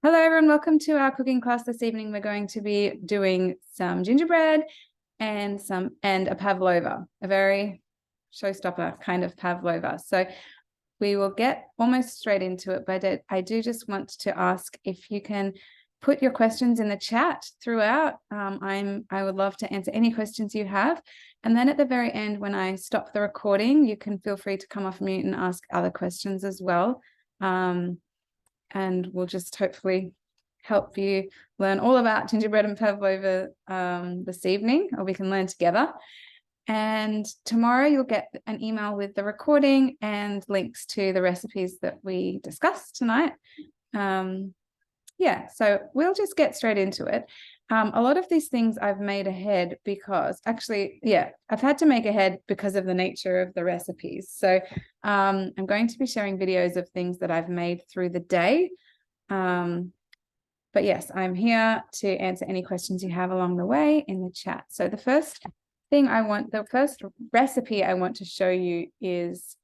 Hello everyone, welcome to our cooking class this evening. We're going to be doing some gingerbread and a pavlova, a very showstopper kind of pavlova. So we will get almost straight into it, but I do just want to ask if you can put your questions in the chat throughout. I would love to answer any questions you have. And then at the very end, when I stop the recording, you can feel free to come off mute and ask other questions as well. And we'll just hopefully help you learn all about gingerbread and pavlova this evening, or we can learn together. And tomorrow you'll get an email with the recording and links to the recipes that we discussed tonight. Yeah, so we'll just get straight into it. A lot of these things I've made ahead because actually, yeah, I've had to make ahead because of the nature of the recipes. So I'm going to be sharing videos of things that I've made through the day. But yes, I'm here to answer any questions you have along the way in the chat. So the first recipe I want to show you is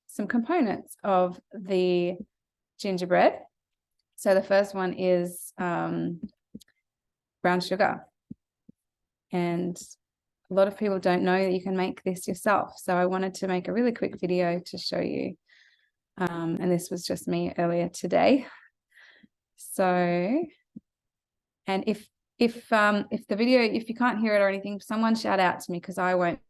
some components of the gingerbread. So the first one is brown sugar. And a lot of people don't know that you can make this yourself. So I wanted to make a really quick video to show you. And this was just me earlier today. So, and if the video, if you can't hear it or anything, someone shout out to me because I won't.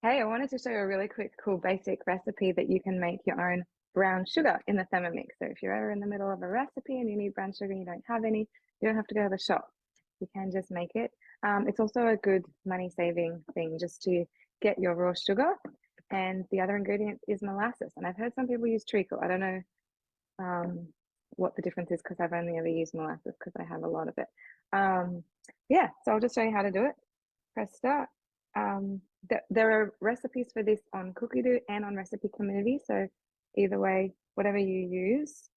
Hey, I wanted to show you a really quick, cool, basic recipe that you can make your own brown sugar in the Thermomix. So if you're ever in the middle of a recipe and you need brown sugar and you don't have any, you don't have to go to the shop. You can just make it. It's also a good money-saving thing just to get your raw sugar. And the other ingredient is molasses. And I've heard some people use treacle. I don't know what the difference is because I've only ever used molasses because I have a lot of it. Yeah, so I'll just show you how to do it. Press start. There are recipes for this on Cookie Do and on Recipe Community. So either way, whatever you use.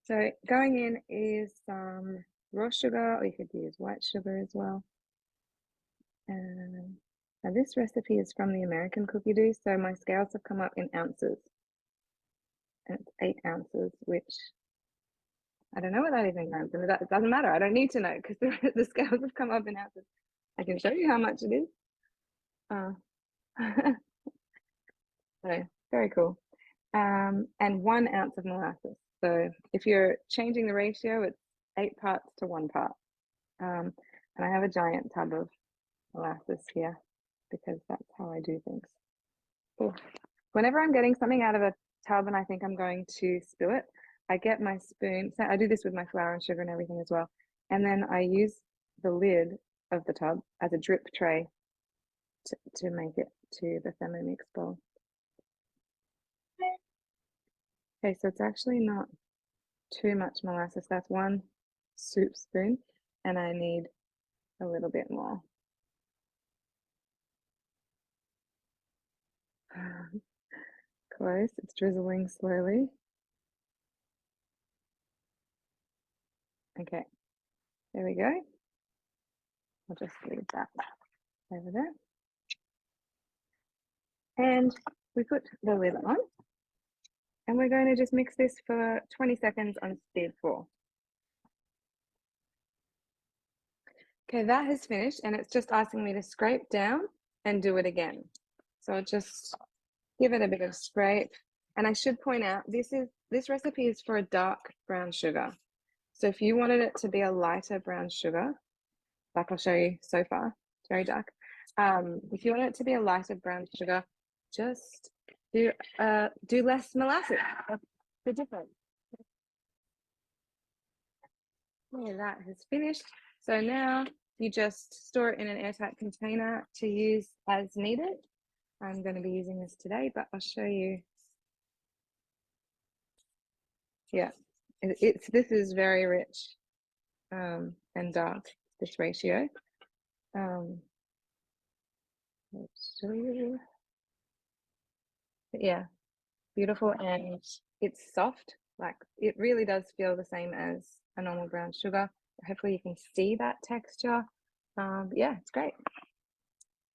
So going in is some raw sugar, or you could use white sugar as well. Now this recipe is from the American Cookie Do. So my scales have come up in ounces. And it's 8 ounces, which I don't know what that even comes in. It doesn't matter. I don't need to know because the scales have come up in ounces. I can show you how much it is. So very cool. And 1 ounce of molasses. So if you're changing the ratio, it's 8 parts to 1 part. And I have a giant tub of molasses here because that's how I do things. Ooh. Whenever I'm getting something out of a tub and I think I'm going to spill it, I get my spoon. So I do this with my flour and sugar and everything as well. And then I use the lid of the tub as a drip tray to make it to the Thermomix bowl. Okay, so it's actually not too much molasses. That's 1 soup spoon, and I need a little bit more. Close, it's drizzling slowly. Okay, there we go. I'll just leave that over there. And we put the lid on. And we're going to just mix this for 20 seconds on speed 4. Okay, that has finished and it's just asking me to scrape down and do it again. So I'll just give it a bit of scrape. And I should point out, this recipe is for a dark brown sugar. So if you wanted it to be a lighter brown sugar, like I'll show you so far, it's very dark. If you want it to be a lighter brown sugar, just do less molasses. That's the difference. Okay, that has finished. So now you just store it in an airtight container to use as needed. I'm going to be using this today, but I'll show you. Yeah, this is very rich and dark, this ratio. Let's show you. But yeah, beautiful, and it's soft. Like it really does feel the same as a normal brown sugar. Hopefully you can see that texture. Yeah, it's great.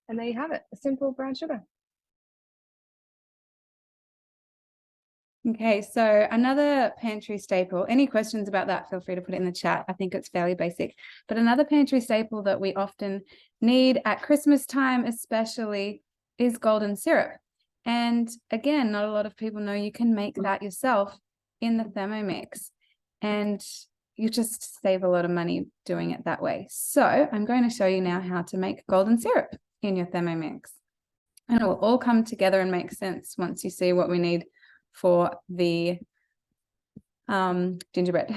And there you have it, a simple brown sugar. Okay, so another pantry staple, any questions about that, feel free to put it in the chat. I think it's fairly basic. But another pantry staple that we often need at Christmas time especially is golden syrup. And again, not a lot of people know you can make that yourself in the Thermomix. And you just save a lot of money doing it that way. So I'm going to show you now how to make golden syrup in your Thermomix. And it will all come together and make sense once you see what we need for the gingerbread.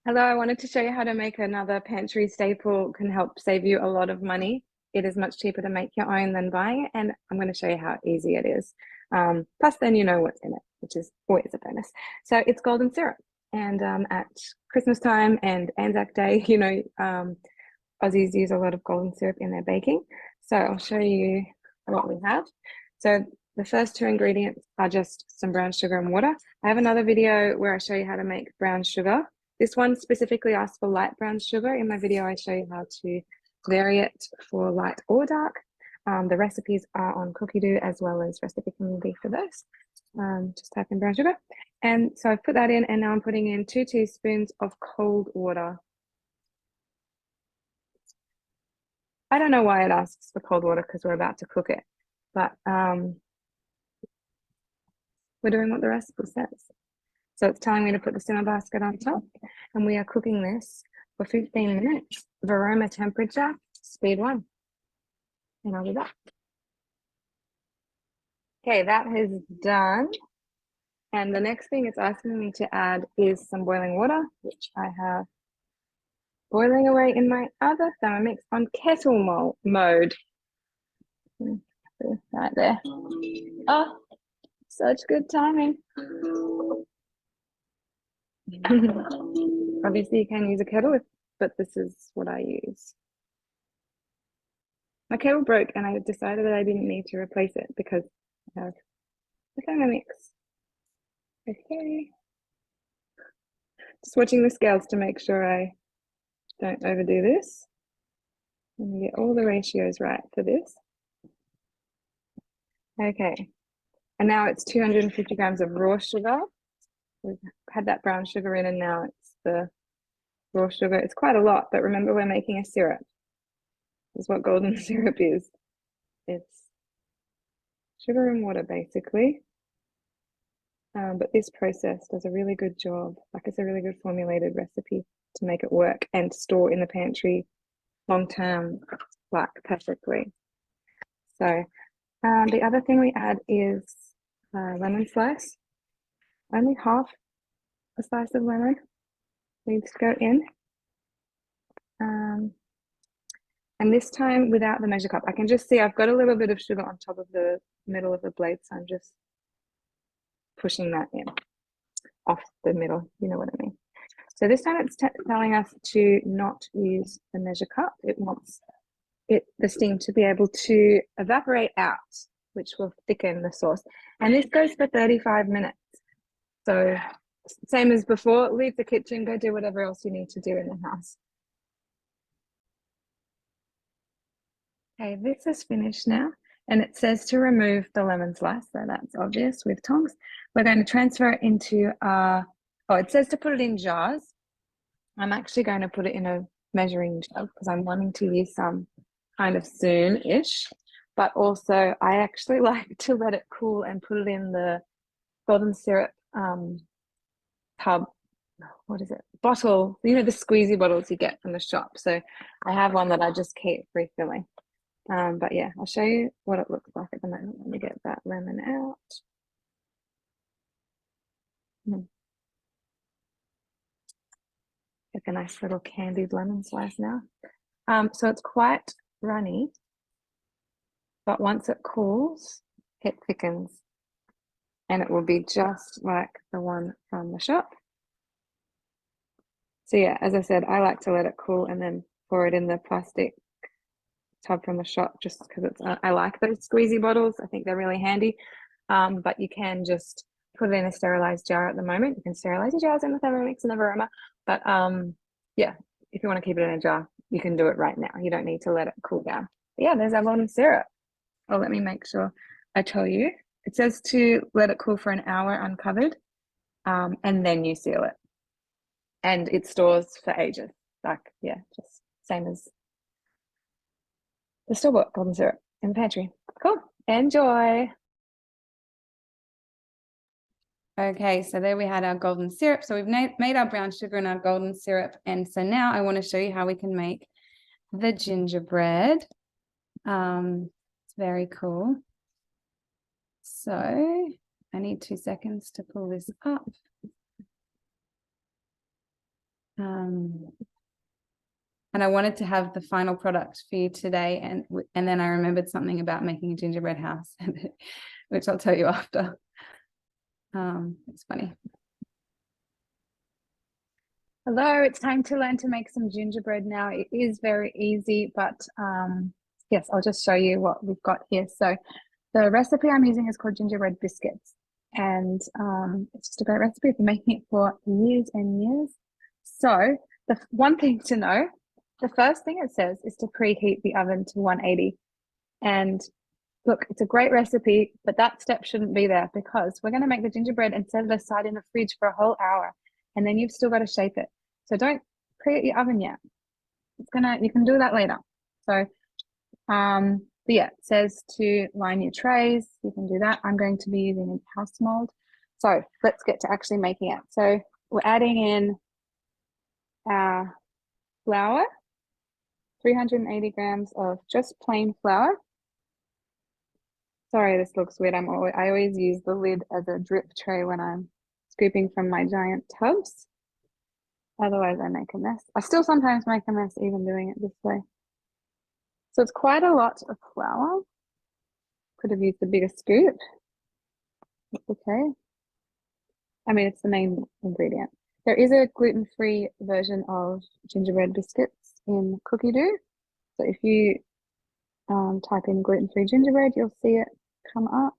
Hello, I wanted to show you how to make another pantry staple, can help save you a lot of money. It is much cheaper to make your own than buying it, and I'm going to show you how easy it is. Plus then you know what's in it, which is always a bonus. So it's golden syrup, and at Christmas time and Anzac Day, you know, Aussies use a lot of golden syrup in their baking. So I'll show you what we have. So the first two ingredients are just some brown sugar and water. I have another video where I show you how to make brown sugar. This one specifically asks for light brown sugar. In my video, I show you how to vary it for light or dark. The recipes are on Cookie Do as well as Recipe Community for those. Just type in brown sugar. And so I've put that in, and now I'm putting in 2 teaspoons of cold water. I don't know why it asks for cold water because we're about to cook it, but we're doing what the recipe says. So it's telling me to put the simmer basket on top, and we are cooking this for 15 minutes. Varoma temperature, speed 1. And I'll be back. Okay, that is done. And the next thing it's asking me to add is some boiling water, which I have boiling away in my other Thermomix on kettle mode. Right there. Oh, such good timing. Obviously you can use a kettle, but this is what I use. My kettle broke and I decided that I didn't need to replace it because I have the Thermomix. Okay. Just watching the scales to make sure I don't overdo this. And get all the ratios right for this. Okay. And now it's 250 grams of raw sugar. We've had that brown sugar in, and now it's the raw sugar. It's quite a lot, but remember we're making a syrup. This is what golden syrup is. It's sugar and water basically. But this process does a really good job. Like, it's a really good formulated recipe to make it work and store in the pantry long term, like, perfectly. So the other thing we add is lemon slice. Only half a slice of lemon needs to go in. And this time without the measure cup. I can just see I've got a little bit of sugar on top of the middle of the blade, so I'm just pushing that in off the middle, you know what I mean. So this time it's telling us to not use the measure cup. It wants the steam to be able to evaporate out, which will thicken the sauce. And this goes for 35 minutes. So same as before, leave the kitchen, go do whatever else you need to do in the house. Okay, this is finished now, and it says to remove the lemon slice, so that's obvious with tongs. We're going to transfer it into it says to put it in jars. I'm actually going to put it in a measuring jar because I'm wanting to use some kind of soon-ish, but also I actually like to let it cool and put it in the golden syrup tub, what is it, bottle, you know, the squeezy bottles you get from the shop. So I have one that I just keep refilling. But yeah, I'll show you what it looks like at the moment. Let me get that lemon out. Get a nice little candied lemon slice now. So it's quite runny, but once it cools, it thickens, and it will be just like the one from the shop. So yeah, as I said, I like to let it cool and then pour it in the plastic tub from the shop, just because it's I like those squeezy bottles. I think they're really handy. But you can just put it in a sterilized jar at the moment. You can sterilize your jars in the Thermomix and the Varoma. But yeah, if you want to keep it in a jar, you can do it right now. You don't need to let it cool down. But yeah, there's our golden syrup. Oh, let me make sure I tell you it says to let it cool for an hour uncovered, and then you seal it. And it stores for ages. Like, yeah, just same as the store-bought golden syrup in the pantry. Cool. Enjoy. Okay, so there we had our golden syrup. So we've made our brown sugar and our golden syrup. And so now I want to show you how we can make the gingerbread. It's very cool. So I need 2 seconds to pull this up. And I wanted to have the final product for you today. And then I remembered something about making a gingerbread house, which I'll tell you after. It's funny. Hello, it's time to learn to make some gingerbread now. It is very easy, but yes, I'll just show you what we've got here. So the recipe I'm using is called gingerbread biscuits, and it's just a great recipe for making it for years and years. So the one thing to know, the first thing it says is to preheat the oven to 180. And look, it's a great recipe, but that step shouldn't be there because we're going to make the gingerbread and set it aside in the fridge for a whole hour. And then you've still got to shape it. So don't preheat your oven yet. You can do that later. So, but yeah, it says to line your trays. You can do that. I'm going to be using a house mold. So let's get to actually making it. So we're adding in our flour, 380 grams of just plain flour. Sorry, this looks weird. I always use the lid as a drip tray when I'm scooping from my giant tubs. Otherwise, I make a mess. I still sometimes make a mess even doing it this way. So it's quite a lot of flour. Could have used a bigger scoop. It's okay. I mean, it's the main ingredient. There is a gluten-free version of gingerbread biscuits in Cookie Dough. So if you type in gluten-free gingerbread, you'll see it come up.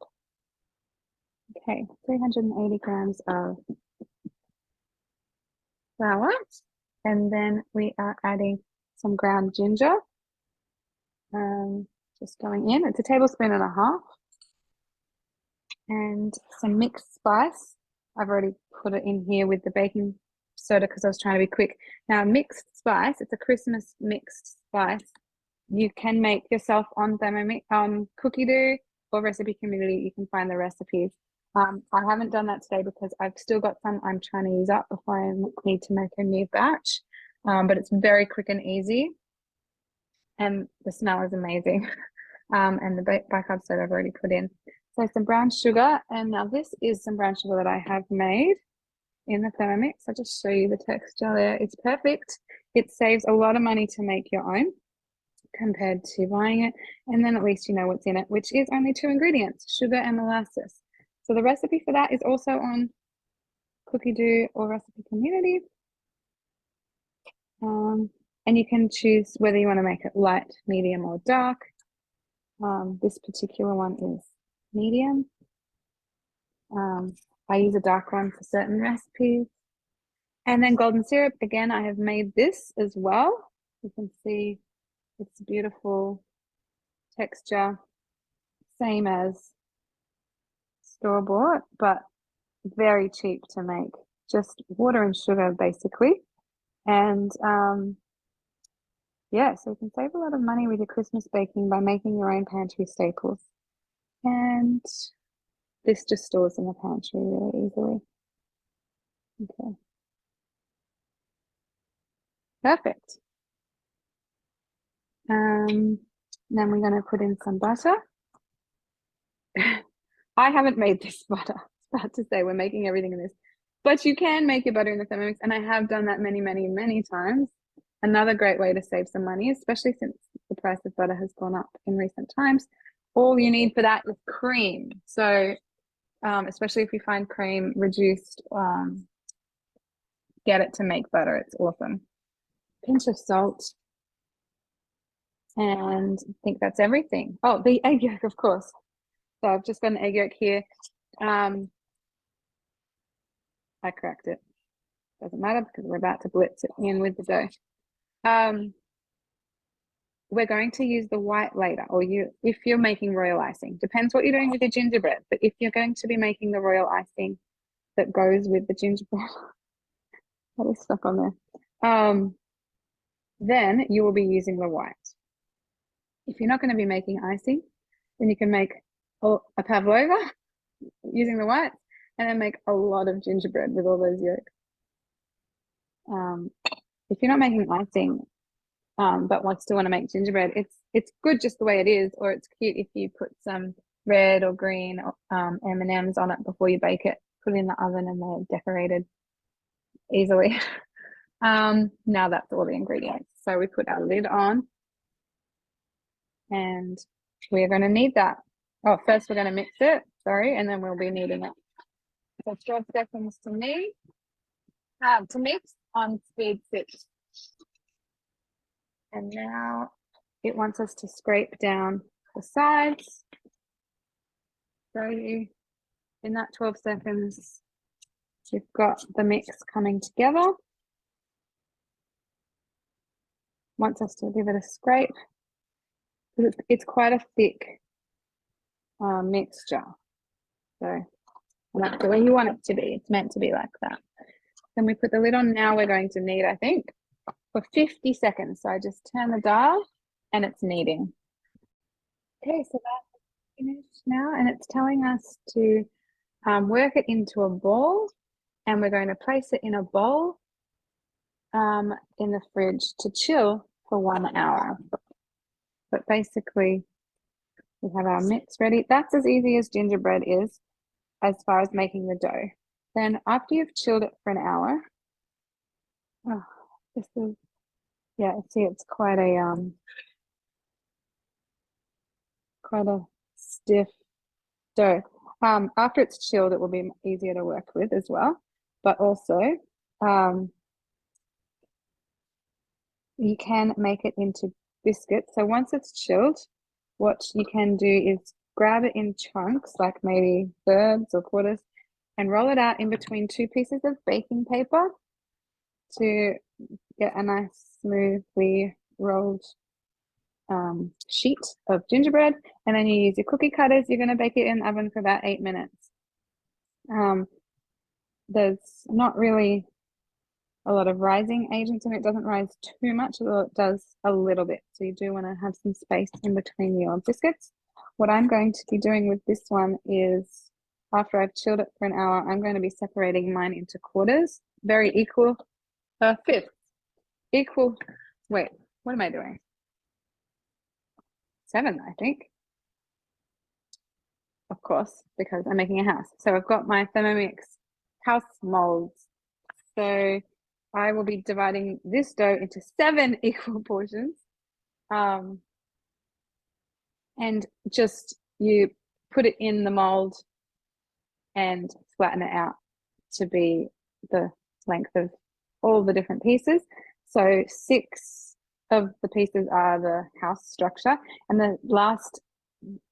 Okay, 380 grams of flour. And then we are adding some ground ginger. Just going in. It's a tablespoon and a half. And some mixed spice. I've already put it in here with the baking soda because I was trying to be quick. Now, mixed spice, it's a Christmas mixed spice. You can make yourself on Thermomix, Cookie Dough or Recipe Community. You can find the recipes. I haven't done that today because I've still got some I'm trying to use up before I need to make a new batch. But it's very quick and easy. And the smell is amazing. And the bicarb soda I've already put in. So some brown sugar, and now this is some brown sugar that I have made in the Thermomix. I'll just show you the texture there. It's perfect. It saves a lot of money to make your own compared to buying it. And then at least you know what's in it, which is only 2 ingredients, sugar and molasses. So the recipe for that is also on Cookie Dough or Recipe Community. And you can choose whether you want to make it light, medium, or dark. This particular one is medium. I use a dark one for certain recipes. And then golden syrup, again, I have made this as well. You can see it's beautiful texture, same as store-bought, but very cheap to make. Just water and sugar, basically. And yeah, so you can save a lot of money with your Christmas baking by making your own pantry staples. And this just stores in the pantry really easily. Okay. Perfect. Then we're going to put in some butter. I haven't made this butter. I was about to say we're making everything in this. But you can make your butter in the Thermomix, and I have done that many, many, many times. Another great way to save some money, especially since the price of butter has gone up in recent times. All you need for that is cream. So especially if you find cream reduced, get it to make butter. It's awesome. Pinch of salt. And I think that's everything. Oh, the egg yolk, of course. So I've just got an egg yolk here. I cracked it. Doesn't matter because we're about to blitz it in with the dough. we're going to use the white later, or if you're making royal icing, depends what you're doing with your gingerbread. But if you're going to be making the royal icing that goes with the gingerbread, that is stuck on there. Then you will be using the white. If you're not going to be making icing, then you can make a pavlova using the white, and then make a lot of gingerbread with all those yolks. If you're not making icing, but still want to make gingerbread, it's good just the way it is, or it's cute if you put some red or green M&Ms on it before you bake it, put it in the oven, and they're decorated easily. Now that's all the ingredients. So we put our lid on, and we're going to knead that. Oh, first we're going to mix it, sorry, and then we'll be kneading it. So 12 seconds to knead, to mix on speed 6. And now it wants us to scrape down the sides. So in that 12 seconds, you've got the mix coming together. Wants us to give it a scrape. It's quite a thick mixture. So, and that's the way you want it to be. It's meant to be like that. Then we put the lid on. Now we're going to knead, I think, for 50 seconds. So I just turn the dial and it's kneading. Okay, so that's finished now, and it's telling us to work it into a ball, and we're going to place it in a bowl in the fridge to chill for 1 hour. But basically, we have our mix ready. That's as easy as gingerbread is as far as making the dough. Then after you've chilled it for an hour, this is, yeah, see, it's quite a stiff dough. After it's chilled, it will be easier to work with as well. But also, you can make it into biscuits. So once it's chilled, what you can do is grab it in chunks, like maybe thirds or quarters, and roll it out in between 2 pieces of baking paper to get a nice smoothly rolled sheet of gingerbread. And then you use your cookie cutters. You're going to bake it in the oven for about 8 minutes. There's not really a lot of rising agents, and it doesn't rise too much, although it does a little bit. So you do want to have some space in between your biscuits. What I'm going to be doing with this one is, after I've chilled it for an hour, I'm going to be separating mine into quarters, very equal, fifths, equal. Wait, what am I doing? 7, I think. Of course, because I'm making a house. So I've got my Thermomix house molds. So I will be dividing this dough into 7 equal portions. And just you put it in the mold and flatten it out to be the length of all the different pieces. So 6 of the pieces are the house structure, and the last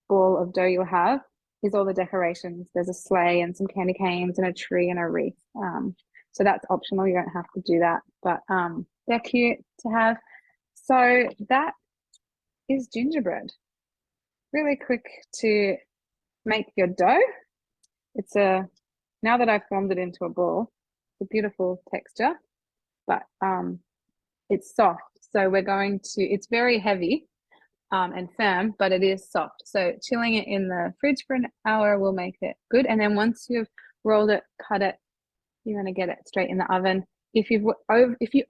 ball of dough you'll have is all the decorations. There's a sleigh and some candy canes and a tree and a wreath. So that's optional. You don't have to do that, but they're cute to have. So that is gingerbread. Really quick to make your dough. It's now that I've formed it into a ball, it's a beautiful texture, but it's soft. So we're going to, it's very heavy and firm, but it is soft. So chilling it in the fridge for an hour will make it good. And then once you've rolled it, cut it, you're going to get it straight in the oven. If you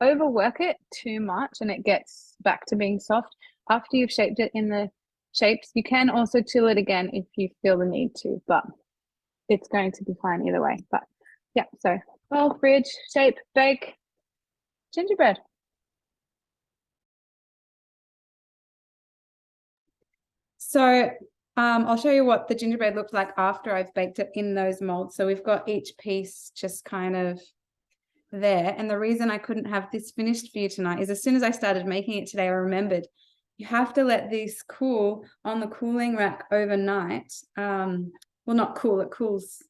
overwork it too much and it gets back to being soft, after you've shaped it in the shapes, you can also chill it again if you feel the need to, but it's going to be fine either way. But yeah, so roll, fridge, shape, bake, gingerbread. So I'll show you what the gingerbread looked like after I've baked it in those molds. So we've got each piece just kind of there. And the reason I couldn't have this finished for you tonight is as soon as I started making it today, I remembered you have to let this cool on the cooling rack overnight. Well, not cool, it cools,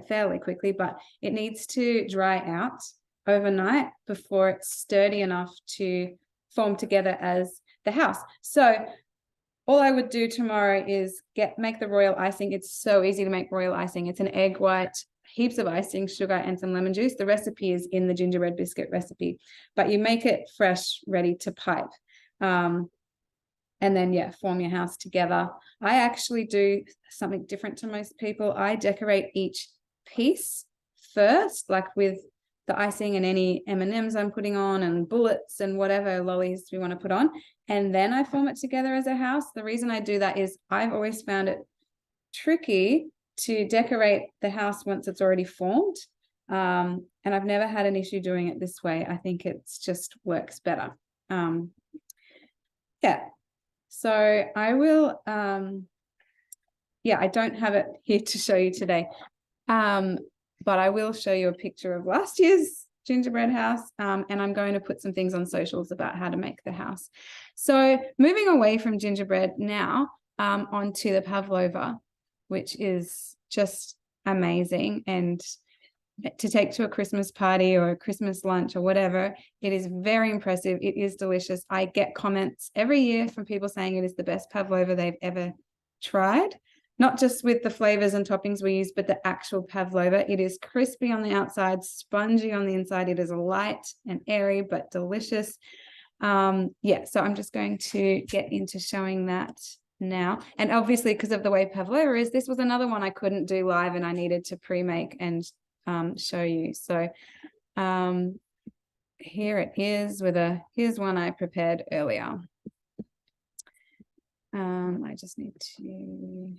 fairly quickly, but it needs to dry out overnight before it's sturdy enough to form together as the house. So all I would do tomorrow is make the royal icing. It's so easy to make royal icing. It's an egg white, heaps of icing, sugar, and some lemon juice. The recipe is in the gingerbread biscuit recipe, but you make it fresh, ready to pipe. And then, yeah, form your house together. I actually do something different to most people. I decorate each piece first, like with the icing and any M&Ms I'm putting on and bullets and whatever lollies we want to put on. And then I form it together as a house. The reason I do that is I've always found it tricky to decorate the house once it's already formed. And I've never had an issue doing it this way. I think it's just works better. Yeah. So I will, yeah, I don't have it here to show you today. But I will show you a picture of last year's gingerbread house. And I'm going to put some things on socials about how to make the house. So moving away from gingerbread now, onto the pavlova, which is just amazing. And to take to a Christmas party or a Christmas lunch or whatever, it is very impressive. It is delicious. I get comments every year from people saying it is the best pavlova they've ever tried. Not just with the flavors and toppings we use, but the actual pavlova. It is crispy on the outside, spongy on the inside. It is light and airy, but delicious. Yeah, so I'm just going to get into showing that now. And obviously, because of the way pavlova is, this was another one I couldn't do live and I needed to pre-make and show you. So here it is here's one I prepared earlier. I just need to...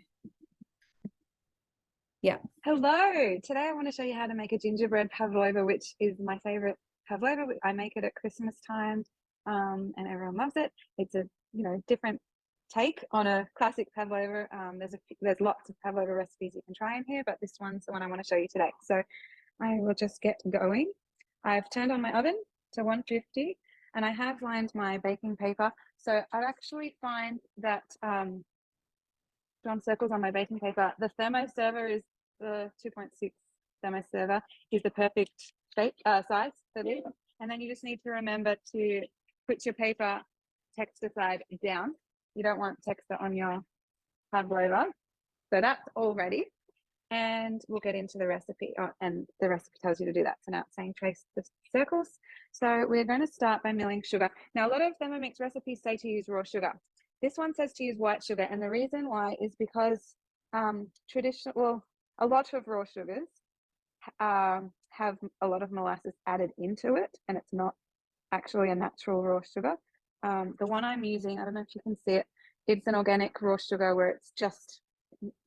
Yeah. Hello. Today I want to show you how to make a gingerbread pavlova, which is my favorite pavlova. I make it at Christmas time, and everyone loves it. It's a different take on a classic pavlova. There's lots of pavlova recipes you can try in here, but this one's the one I want to show you today. So I will just get going. I've turned on my oven to 150, and I have lined my baking paper. So I actually find that drawn circles on my baking paper. The thermo server is the 2.6 thermo server is the perfect shape size for this. And then you just need to remember to put your paper texture side down. You don't want texture on your pavlova. So that's all ready. And we'll get into the recipe, and the recipe tells you to do that. So now it's saying trace the circles. So we're going to start by milling sugar. Now, a lot of Thermomix recipes say to use raw sugar. This one says to use white sugar, and the reason why is because a lot of raw sugars have a lot of molasses added into it, and it's not actually a natural raw sugar. The one I'm using, I don't know if you can see it, it's an organic raw sugar where it's just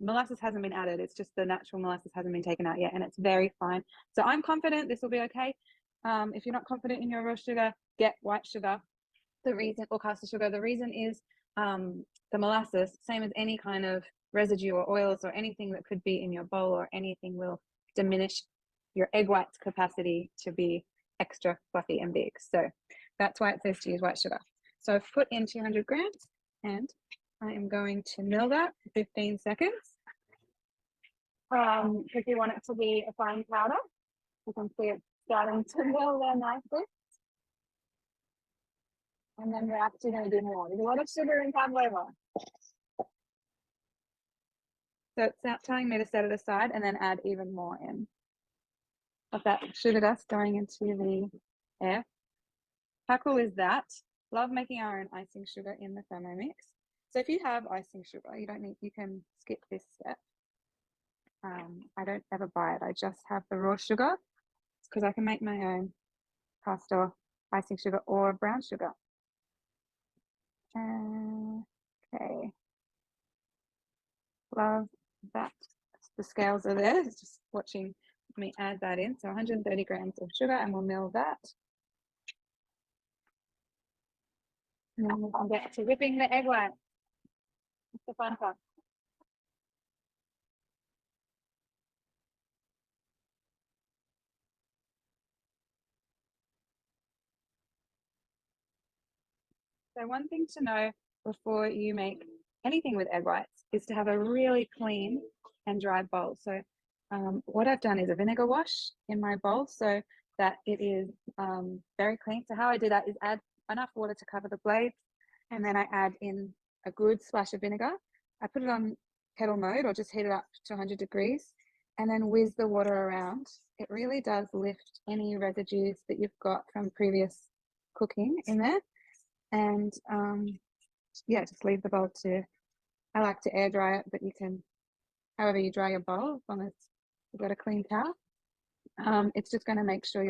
molasses hasn't been added. It's just the natural molasses hasn't been taken out yet, and it's very fine. So I'm confident this will be okay. If you're not confident in your raw sugar, get white sugar. Or caster sugar. The reason is the molasses, same as any kind of residue or oils or anything that could be in your bowl or anything, will diminish your egg white's capacity to be extra fluffy and big. So that's why it says to use white sugar. So I've put in 200 grams and I am going to mill that for 15 seconds. If you want it to be a fine powder, you can see it starting to mill there nicely. And then we're actually going to do more. There's a lot of sugar in pavlova. So it's now telling me to set it aside and then add even more in of that sugar dust going into the air. How cool is that? Love making our own icing sugar in the Thermomix. So if you have icing sugar, you can skip this step. I don't ever buy it. I just have the raw sugar because I can make my own caster icing sugar or brown sugar. Okay. Love that. The scales are there. It's just watching me add that in. So 130 grams of sugar, and we'll mill that. And then we'll get to whipping the egg white. It's the fun part. So one thing to know before you make anything with egg whites is to have a really clean and dry bowl. So what I've done is a vinegar wash in my bowl so that it is very clean. So how I do that is add enough water to cover the blades, And then I add in a good splash of vinegar. I put it on kettle mode or just heat it up to 100 degrees and then whiz the water around. It really does lift any residues that you've got from previous cooking in there. And yeah, just leave the bowl to, I like to air dry it, but you can, however you dry your bowl, as long as you've got a clean towel. It's just going to make sure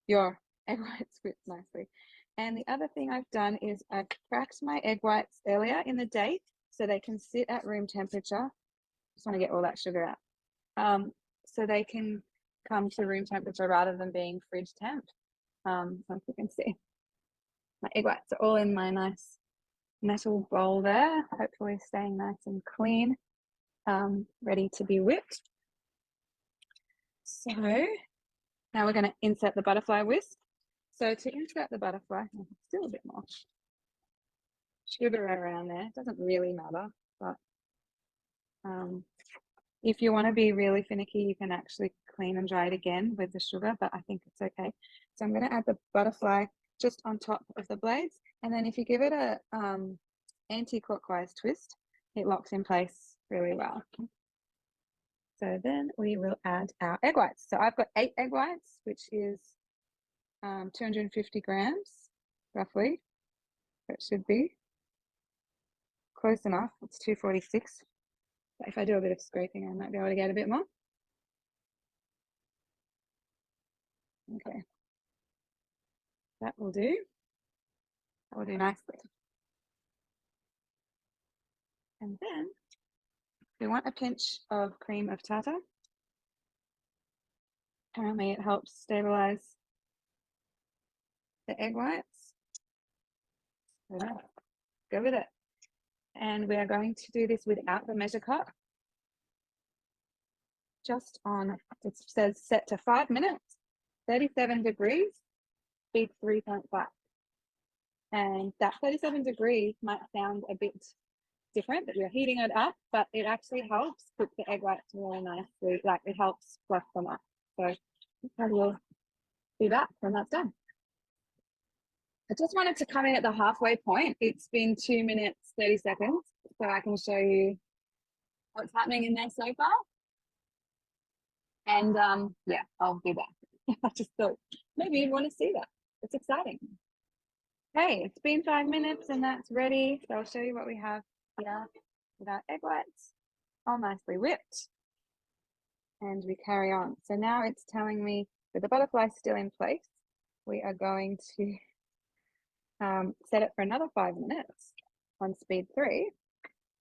your egg whites whip nicely. And the other thing I've done is I've cracked my egg whites earlier in the day so they can sit at room temperature. Just want to get all that sugar out. So they can come to room temperature rather than being fridge temp. So if you can see, my egg whites are all in my nice metal bowl there, hopefully staying nice and clean, ready to be whipped. So now we're going to insert the butterfly whisk. So to insert the butterfly, still a bit more sugar around there. It doesn't really matter, but if you want to be really finicky, you can actually clean and dry it again with the sugar, but I think it's okay. So I'm going to add the butterfly just on top of the blades. And then if you give it a anti-clockwise twist, it locks in place really well. So then we will add our egg whites. So I've got 8 egg whites, which is 250 grams, roughly. It should be close enough. It's 246. But if I do a bit of scraping, I might be able to get a bit more. Okay. That will do. That will do nicely. And then we want a pinch of cream of tartar. Apparently it helps stabilize the egg whites. Go with it. And we are going to do this without the measure cup. Just on, it says set to 5 minutes, 37 degrees, speed 3.5. And that 37 degrees might sound a bit different that you're heating it up, but it actually helps cook the egg whites really nicely. Like it helps fluff them up. So we'll do that when that's done. I just wanted to come in at the halfway point. It's been 2 minutes, 30 seconds, so I can show you what's happening in there so far. And yeah, I'll be back. I just thought maybe you'd want to see that. It's exciting. Okay, it's been 5 minutes and that's ready. So I'll show you what we have here with our egg whites, all nicely whipped. And we carry on. So now it's telling me with the butterfly still in place, we are going to set it for another 5 minutes on speed 3.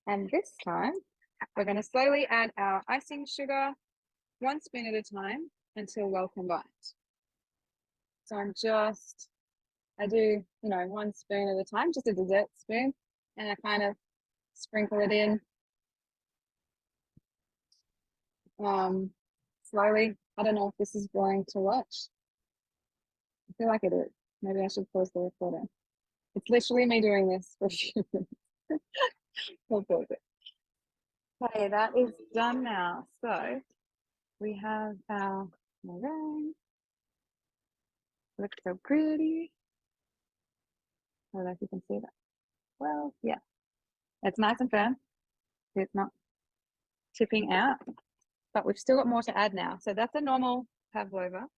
And this time we're going to slowly add our icing sugar 1 spoon at a time until well combined. So I do, 1 spoon at a time, just a dessert spoon, and I kind of sprinkle it in slowly. I don't know if this is boring to watch. I feel like it is. Maybe I should pause the recording. It's literally me doing this for a few minutes. We'll pause it. Okay, that is done now. So we have our meringue. Looks so pretty. I don't know if you can see that. Well, yeah. It's nice and firm. It's not tipping out, but we've still got more to add now. So that's a normal pavlova.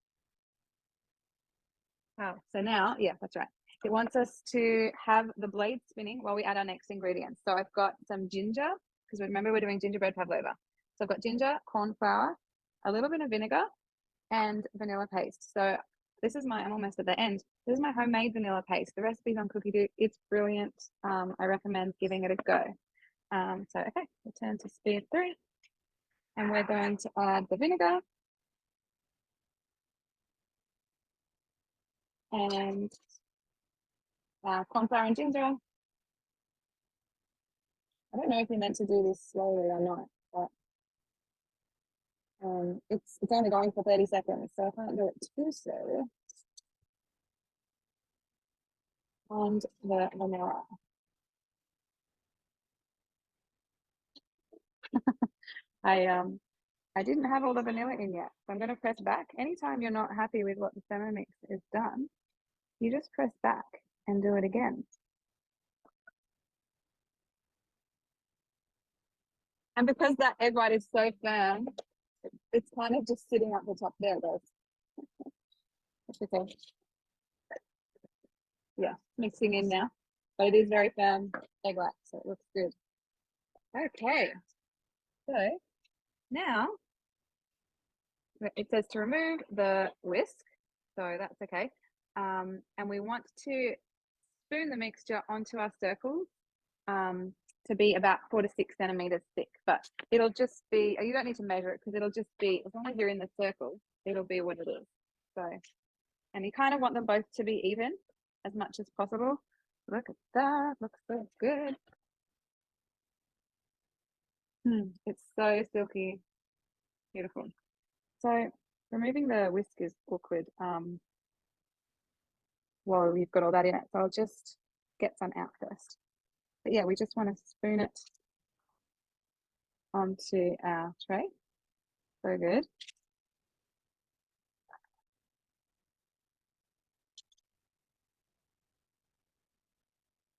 Oh, so now, yeah, that's right. It wants us to have the blade spinning while we add our next ingredients. So I've got some ginger, because remember we're doing gingerbread pavlova. So I've got ginger, corn flour, a little bit of vinegar, and vanilla paste. So this is I'm almost at the end. This is my homemade vanilla paste. The recipe's on Cookie Do. It's brilliant. I recommend giving it a go. So, okay, we'll turn to speed 3. And we're going to add the vinegar. And corn flour and ginger. I don't know if you're meant to do this slowly or not, but it's only going for 30 seconds, so I can't do it too slowly. And the vanilla. I didn't have all the vanilla in yet, so I'm going to press back. Anytime you're not happy with what the Thermomix is done, you just press back and do it again. And because that egg white is so firm, it's kind of just sitting at the top. There it goes. Okay. Yeah, mixing in now. But it is very firm egg white, so it looks good. Okay. So now it says to remove the whisk. So that's okay. And we want to spoon the mixture onto our circles to be about 4 to 6 centimeters thick, but it'll just be, you don't need to measure it because it'll just be, as long as you're in the circle, it'll be what it is. So, and you kind of want them both to be even as much as possible. Look at that, looks so good. It's so silky, beautiful. So removing the whisk is awkward while you've got all that in it. So I'll just get some out first. But yeah, we just want to spoon it onto our tray. So good.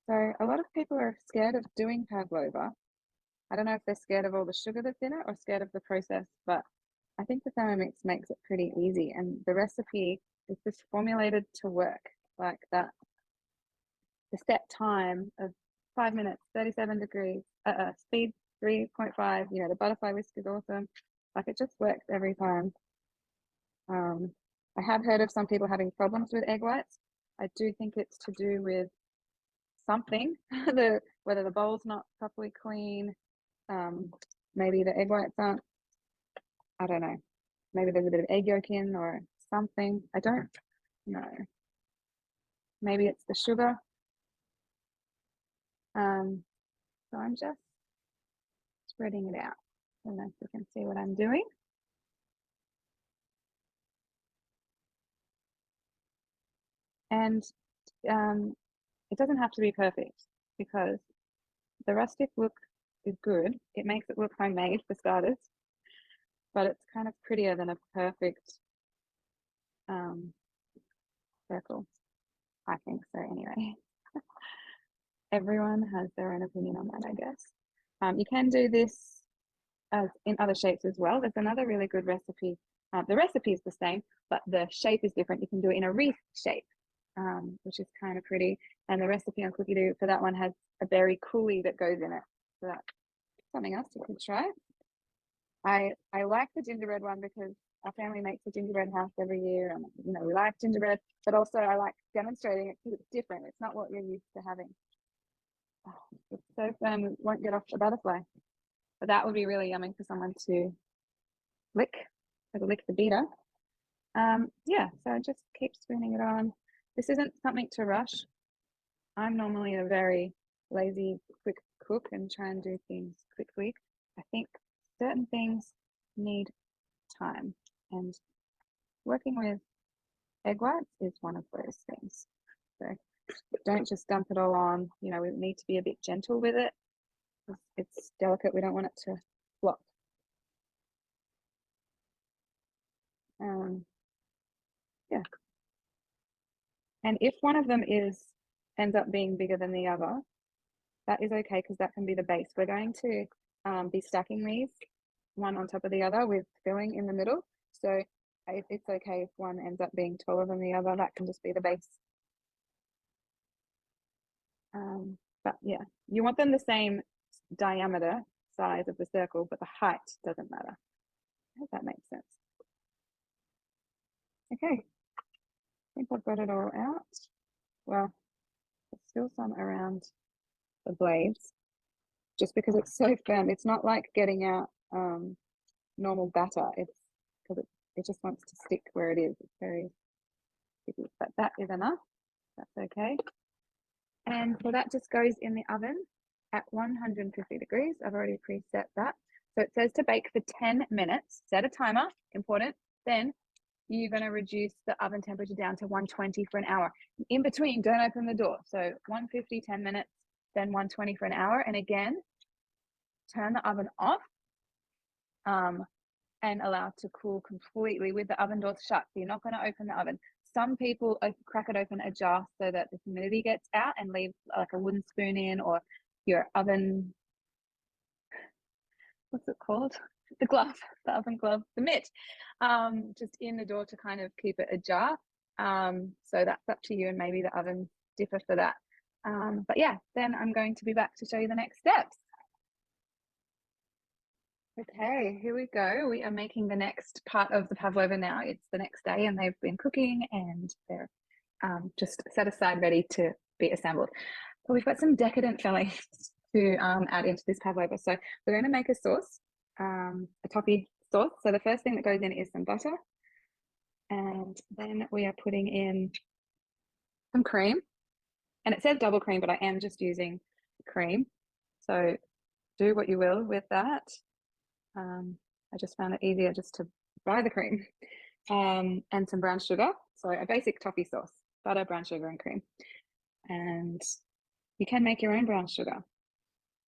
So a lot of people are scared of doing pavlova. I don't know if they're scared of all the sugar that's in it or scared of the process, but I think the Thermomix makes it pretty easy, and the recipe is just formulated to work like that. The set time of 5 minutes, 37 degrees, speed 3.5, you know, the butterfly whisk is awesome. Like it just works every time. I have heard of some people having problems with egg whites. I do think it's to do with something, whether the bowl's not properly clean, maybe the egg whites aren't, I don't know, maybe there's a bit of egg yolk in or something. I don't know. Maybe it's the sugar. So I'm just spreading it out. I don't know if you can see what I'm doing. And it doesn't have to be perfect because the rustic look is good. It makes it look homemade for starters, but it's kind of prettier than a perfect circle. I think so anyway. Everyone has their own opinion on that, I guess. You can do this as in other shapes as well. There's another really good recipe. The recipe is the same, but the shape is different. You can do it in a wreath shape, which is kind of pretty. And the recipe on Cookie Doo for that one has a berry coulis that goes in it. So that's something else you could try. I like the gingerbread one because our family makes a gingerbread house every year, and you know we like gingerbread, but also I like demonstrating it because it's different. It's not what you're used to having. Oh, it's so firm, it won't get off the butterfly. But that would be really yummy for someone to lick, lick the beater. Yeah, so just keep spooning it on. This isn't something to rush. I'm normally a very lazy, quick cook and try and do things quickly. I think certain things need time, and working with egg whites is one of those things. So don't just dump it all on. You know, we need to be a bit gentle with it. It's delicate. We don't want it to flop. Yeah. And if one of them ends up being bigger than the other, that is okay because that can be the base. We're going to be stacking these one on top of the other with filling in the middle. So it's okay if one ends up being taller than the other. That can just be the base. But yeah, you want them the same diameter size of the circle, but the height doesn't matter. I hope that makes sense. Okay, I think I've got it all out. Well, there's still some around the blades, just because it's so firm. It's not like getting out normal batter. It's because it just wants to stick where it is. It's very sticky, but that is enough. That's okay. And so that just goes in the oven at 150 degrees. I've already preset that. So it says to bake for 10 minutes. Set a timer, important. Then you're going to reduce the oven temperature down to 120 for an hour. In between, don't open the door. So 150, 10 minutes, then 120 for an hour. And again, turn the oven off and allow it to cool completely with the oven doors shut. So you're not going to open the oven. Some people crack it open ajar so that the humidity gets out and leave like a wooden spoon in, or your oven what's it called? The glove, the oven glove, the mitt, just in the door to kind of keep it ajar. So that's up to you, and maybe the oven differ for that. But yeah, then I'm going to be back to show you the next steps. Okay, here we go. We are making the next part of the pavlova now. It's the next day and they've been cooking and they're just set aside ready to be assembled. But we've got some decadent fillings to add into this pavlova. So we're going to make a sauce, a toffee sauce. So the first thing that goes in is some butter. And then we are putting in some cream. And it says double cream, but I am just using cream. So do what you will with that. I just found it easier just to buy the cream, and some brown sugar. So a basic toffee sauce, butter, brown sugar, and cream. And you can make your own brown sugar,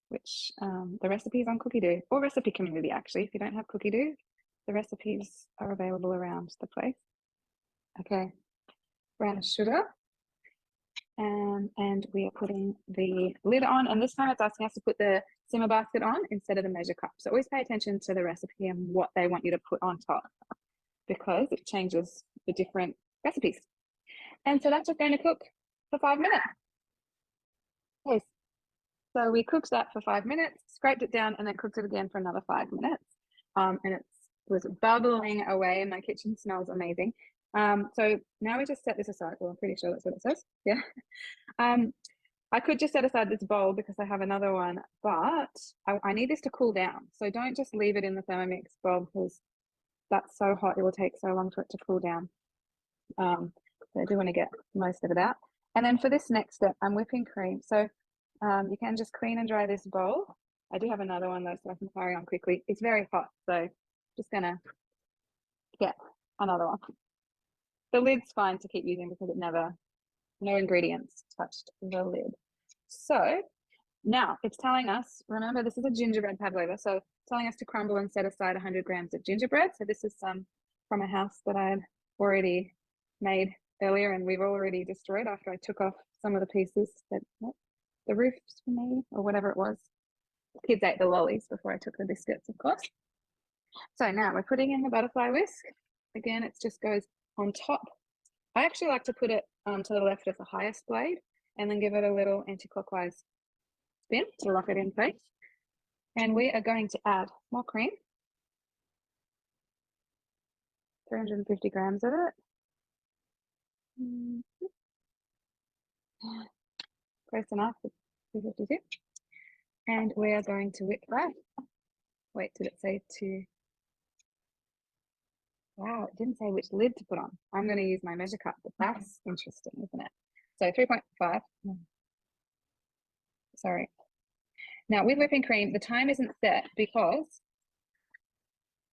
which the recipe is on Cookie Doo, or Recipe Community actually. If you don't have Cookie Doo, the recipes are available around the place. Okay, brown sugar. And we are putting the lid on, and this time it's asking us to put the simmer basket on instead of the measure cup. So always pay attention to the recipe and what they want you to put on top, because it changes the different recipes. And so that's just going to cook for 5 minutes. Okay, so we cooked that for 5 minutes, scraped it down, and then cooked it again for another 5 minutes. And it was bubbling away, and my kitchen smells amazing. So now we just set this aside. Well, I'm pretty sure that's what it says. Yeah. I could just set aside this bowl because I have another one, but I need this to cool down. So don't just leave it in the Thermomix bowl because that's so hot. It will take so long for it to cool down. So I do want to get most of it out. And then for this next step, I'm whipping cream. So you can just clean and dry this bowl. I do have another one though, so I can carry on quickly. It's very hot, so just gonna get another one. The lid's fine to keep using because it never, no ingredients touched the lid. So now it's telling us, remember this is a gingerbread pavlova, so it's telling us to crumble and set aside 100 grams of gingerbread. So this is some from a house that I'd already made earlier and we've already destroyed after I took off some of the pieces that, the roofs for me or whatever it was. The kids ate the lollies before I took the biscuits, of course. So now we're putting in the butterfly whisk. Again, it just goes on top. I actually like to put it to the left of the highest blade and then give it a little anti-clockwise spin to lock it in place. And we are going to add more cream, 350 grams of it. Close enough, 252. And we are going to whip that. Wait, did it say to? Wow, it didn't say which lid to put on. I'm going to use my measure cup, but that's interesting, isn't it? So 3.5. Sorry. Now with whipping cream, the time isn't set because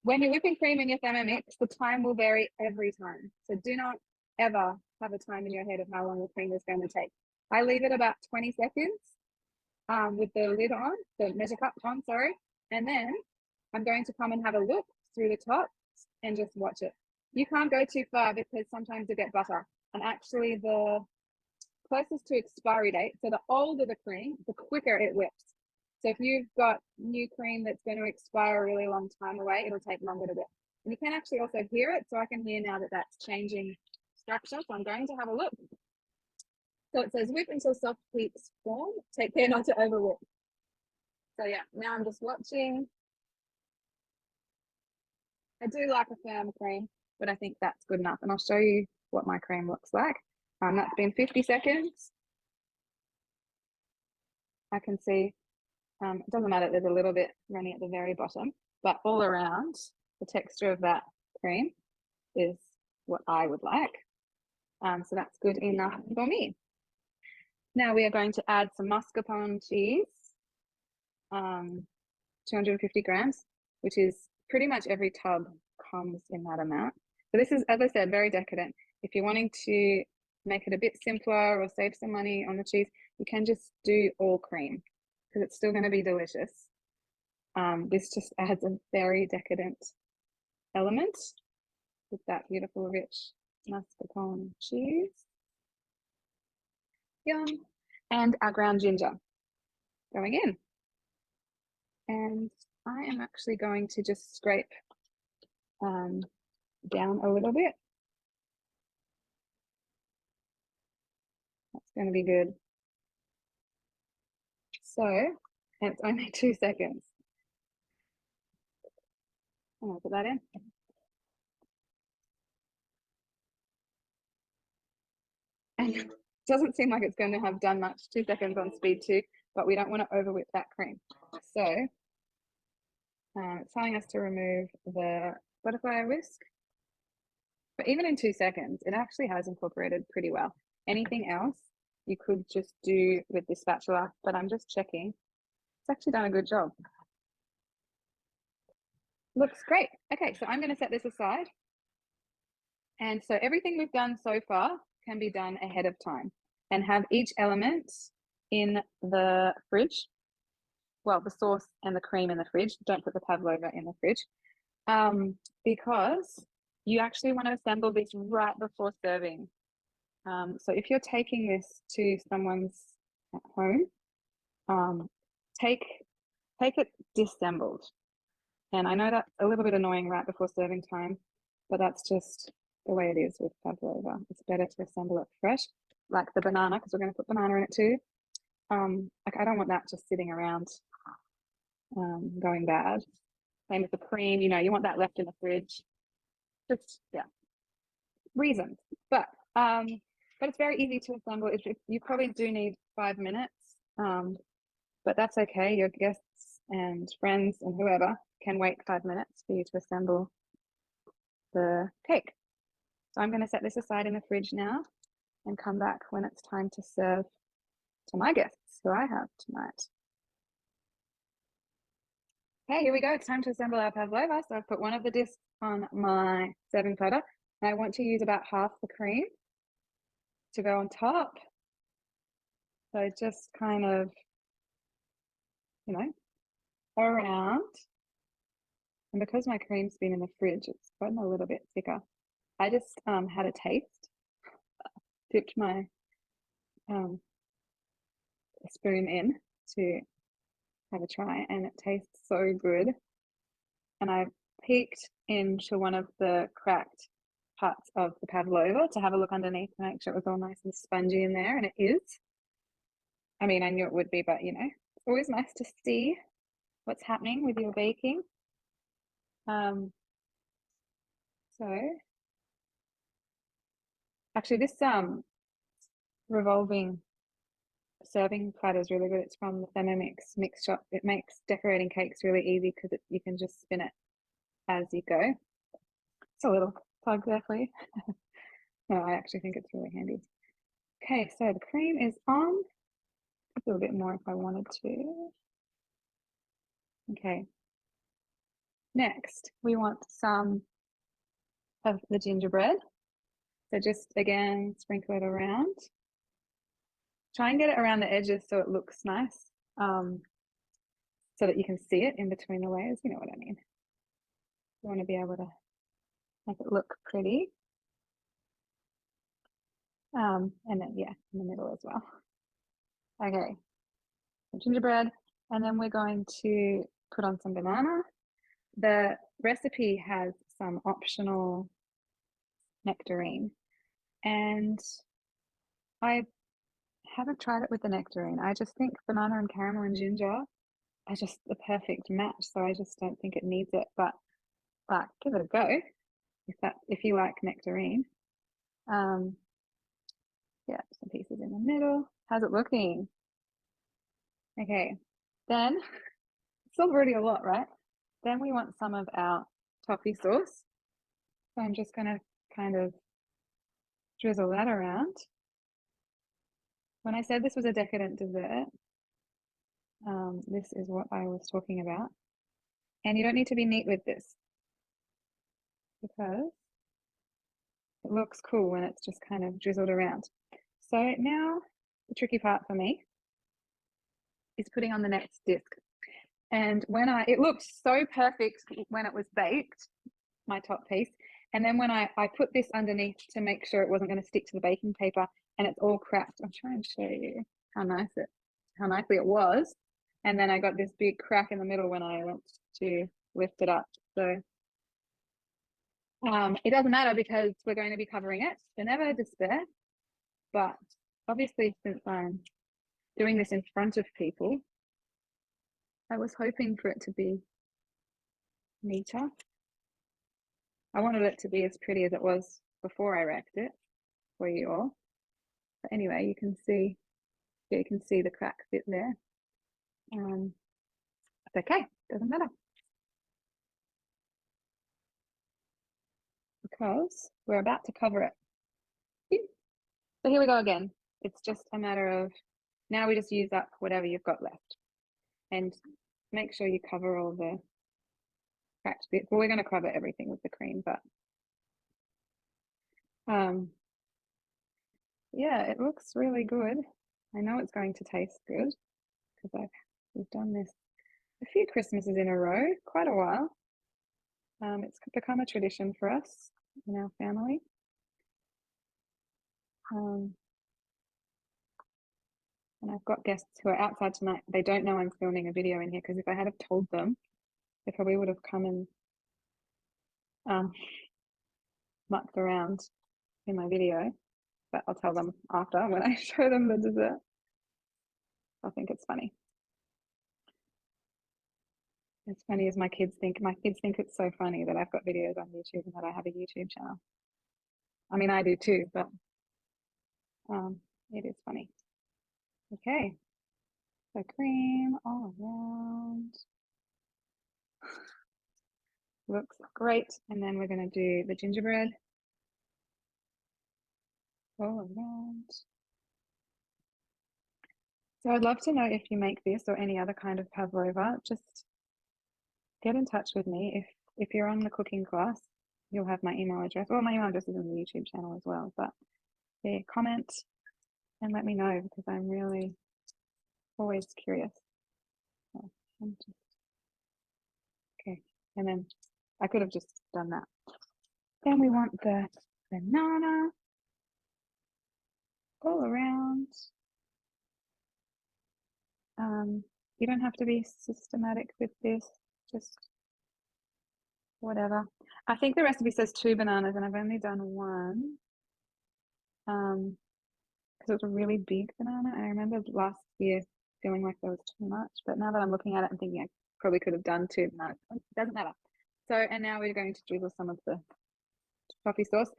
when you're whipping cream in your Thermomix, the time will vary every time. So do not ever have a time in your head of how long the cream is going to take. I leave it about 20 seconds with the lid on, the measure cup on, sorry. And then I'm going to come and have a look through the top and just watch it. You can't go too far because sometimes you get butter. And actually the closest to expiry date, so the older the cream, the quicker it whips. So if you've got new cream that's going to expire a really long time away, it'll take longer to whip. And you can actually also hear it. So I can hear now that that's changing structure. So I'm going to have a look. So it says whip until soft peaks form. Take care not to over whip. So yeah, now I'm just watching. I do like a firm cream, but I think that's good enough. And I'll show you what my cream looks like. That's been 50 seconds. I can see, it doesn't matter, there's a little bit running at the very bottom, but all around the texture of that cream is what I would like. So that's good enough for me. Now we are going to add some mascarpone cheese, 250 grams, which is pretty much every tub comes in that amount. So this is, as I said, very decadent. If you're wanting to make it a bit simpler or save some money on the cheese, you can just do all cream because it's still going to be delicious. This just adds a very decadent element with that beautiful rich mascarpone cheese. Yum. And our ground ginger going in. And I am actually going to just scrape down a little bit. That's going to be good. So, and it's only 2 seconds. I'll put that in. And it doesn't seem like it's going to have done much. 2 seconds on speed 2, but we don't want to over whip that cream. So it's telling us to remove the butterfly whisk. But even in 2 seconds, it actually has incorporated pretty well. Anything else you could just do with this spatula, but I'm just checking. It's actually done a good job. Looks great. Okay, so I'm going to set this aside. And so everything we've done so far can be done ahead of time and have each element in the fridge. Well, the sauce and the cream in the fridge. Don't put the pavlova in the fridge because you actually want to assemble this right before serving. So if you're taking this to someone's home, take it disassembled. And I know that's a little bit annoying right before serving time, but that's just the way it is with pavlova. It's better to assemble it fresh, like the banana, because we're going to put banana in it too. Like I don't want that just sitting around going bad. Same with the cream, you know, you want that left in the fridge. Just, yeah, reasons. But it's very easy to assemble. You probably do need 5 minutes, but that's okay. Your guests and friends and whoever can wait 5 minutes for you to assemble the cake. So I'm going to set this aside in the fridge now and come back when it's time to serve to my guests who I have tonight. Okay, here we go. It's time to assemble our pavlova. So I've put one of the discs on my serving platter. And I want to use about half the cream to go on top. So just kind of, you know, around. And because my cream's been in the fridge, it's gotten a little bit thicker. I just had a taste, dipped my spoon in to have a try, and it tastes so good. And I peeked into one of the cracked parts of the pavlova to have a look underneath to make sure it was all nice and spongy in there, and it is. I mean, I knew it would be, but you know, it's always nice to see what's happening with your baking. So actually this revolving serving platter is really good. It's from the Thermomix mix shop. It makes decorating cakes really easy because you can just spin it as you go. It's a little plug there for you. No, I actually think it's really handy. Okay, so the cream is on. A little bit more if I wanted to. Okay. Next, we want some of the gingerbread. So just again, sprinkle it around. Try and get it around the edges so it looks nice, so that you can see it in between the layers. You know what I mean. You want to be able to make it look pretty. And then, yeah, in the middle as well. Okay, gingerbread, and then we're going to put on some banana. The recipe has some optional nectarine, and I haven't tried it with the nectarine. I just think banana and caramel and ginger are just the perfect match, so I just don't think it needs it, but give it a go if you like nectarine. Yeah, some pieces in the middle. How's it looking? Okay, then it's already a lot, right? Then we want some of our toffee sauce. So I'm just going to kind of drizzle that around. When I said this was a decadent dessert, this is what I was talking about. And you don't need to be neat with this because it looks cool when it's just kind of drizzled around. So now the tricky part for me is putting on the next disc. And it looked so perfect when it was baked, my top piece. And then when I put this underneath to make sure it wasn't going to stick to the baking paper, and it's all cracked. I'll try and show you how nicely it was. And then I got this big crack in the middle when I went to lift it up. So it doesn't matter because we're going to be covering it. So never despair. But obviously, since I'm doing this in front of people, I was hoping for it to be neater. I wanted it to be as pretty as it was before I wrapped it for you all. But anyway, you can see the crack bit there. It's okay, doesn't matter. Because we're about to cover it. So here we go again. It's just a matter of, now we just use up whatever you've got left. And make sure you cover all the cracked bits. Well, we're going to cover everything with the cream, but yeah, it looks really good. I know it's going to taste good because we've done this a few Christmases in a row, quite a while. It's become a tradition for us in our family. And I've got guests who are outside tonight. They don't know I'm filming a video in here because if I had have told them, they probably would have come and mucked around in my video. But I'll tell them after when I show them the dessert. I think it's funny. As funny as my kids think it's so funny that I've got videos on YouTube and that I have a YouTube channel. I mean, I do too, but it is funny. Okay, so cream all around. Looks great. And then we're going to do the gingerbread all around. So I'd love to know if you make this or any other kind of pavlova. Just get in touch with me. If you're on the cooking class, you'll have my email address. Well, my email address is in the YouTube channel as well. But yeah, comment and let me know because I'm really always curious. Okay, and then I could have just done that. Then we want the banana all around. You don't have to be systematic with this, just whatever. I think the recipe says 2 bananas and I've only done 1 because it was a really big banana. I remember last year feeling like there was too much, but now that I'm looking at it and thinking I probably could have done 2 bananas, it doesn't matter. So, and now we're going to drizzle some of the toffee sauce.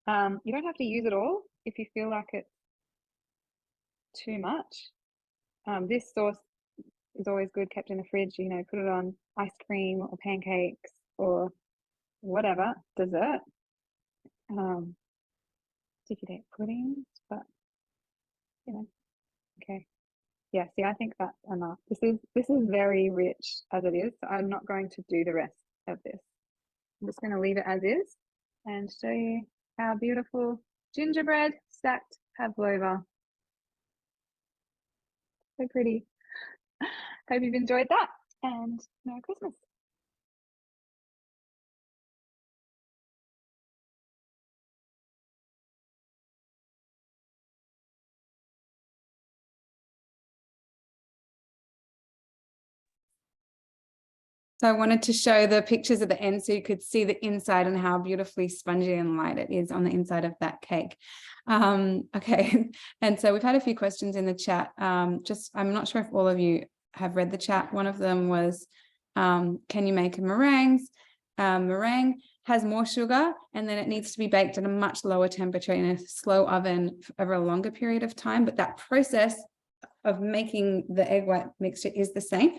You don't have to use it all if you feel like it's too much. This sauce is always good kept in the fridge, you know, put it on ice cream or pancakes or whatever, dessert. Sticky date puddings, but you know, okay. Yeah, see, I think that's enough. This is very rich as it is, so I'm not going to do the rest of this. I'm just going to leave it as is and show you our beautiful gingerbread stacked pavlova. So pretty. Hope you've enjoyed that and Merry Christmas. So I wanted to show the pictures at the end so you could see the inside and how beautifully spongy and light it is on the inside of that cake. Okay, and so we've had a few questions in the chat. I'm not sure if all of you have read the chat. One of them was, can you make a meringue? Meringue has more sugar and then it needs to be baked at a much lower temperature in a slow oven over a longer period of time. But that process of making the egg white mixture is the same.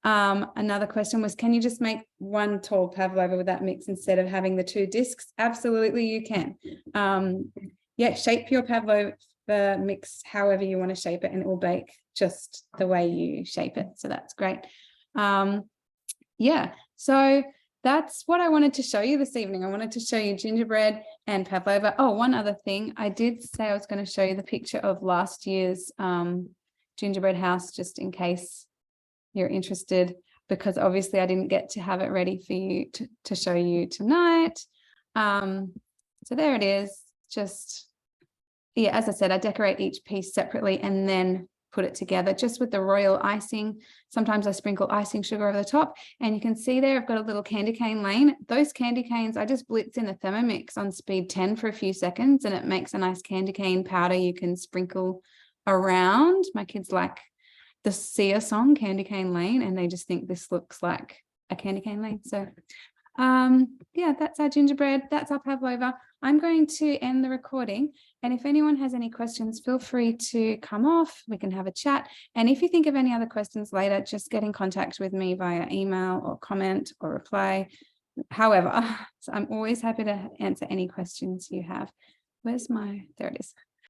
Another question was, can you just make 1 tall pavlova with that mix instead of having the 2 discs? Absolutely, you can. Yeah, shape your pavlova mix however you want to shape it and it will bake just the way you shape it. So that's great. Yeah, so that's what I wanted to show you this evening. I wanted to show you gingerbread and pavlova. Oh, one other thing. I did say I was going to show you the picture of last year's gingerbread house, just in case you're interested, because obviously I didn't get to have it ready for you to show you tonight. So there it is. Just, yeah, as I said, I decorate each piece separately and then put it together just with the royal icing. Sometimes I sprinkle icing sugar over the top, and you can see there I've got a little candy cane lane. Those candy canes I just blitz in the Thermomix on speed 10 for a few seconds, and it makes a nice candy cane powder you can sprinkle around. My kids like the Sia song Candy Cane Lane, and they just think this looks like a candy cane lane. So yeah, that's our gingerbread, that's our pavlova. I'm going to end the recording, and if anyone has any questions, feel free to come off, we can have a chat. And if you think of any other questions later, just get in contact with me via email or comment or reply, however. So I'm always happy to answer any questions you have. There it is.